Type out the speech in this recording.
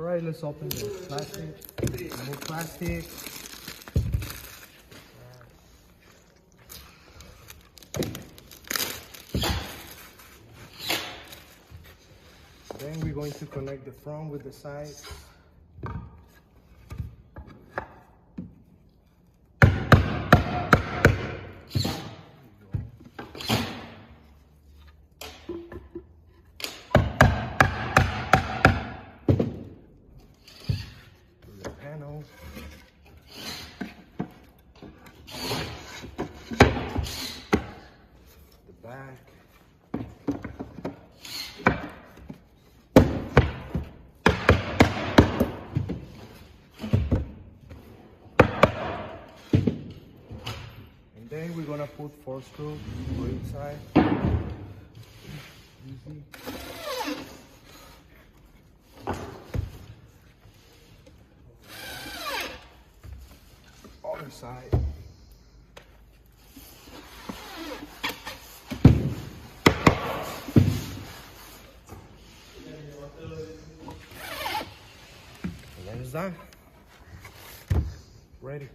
All right, let's open the plastic. Remove plastic. Then we're going to connect the front with the sides. The panel. The back. Then we're gonna put 4 screws for each side. Easy. Other side. And then it's done. Ready.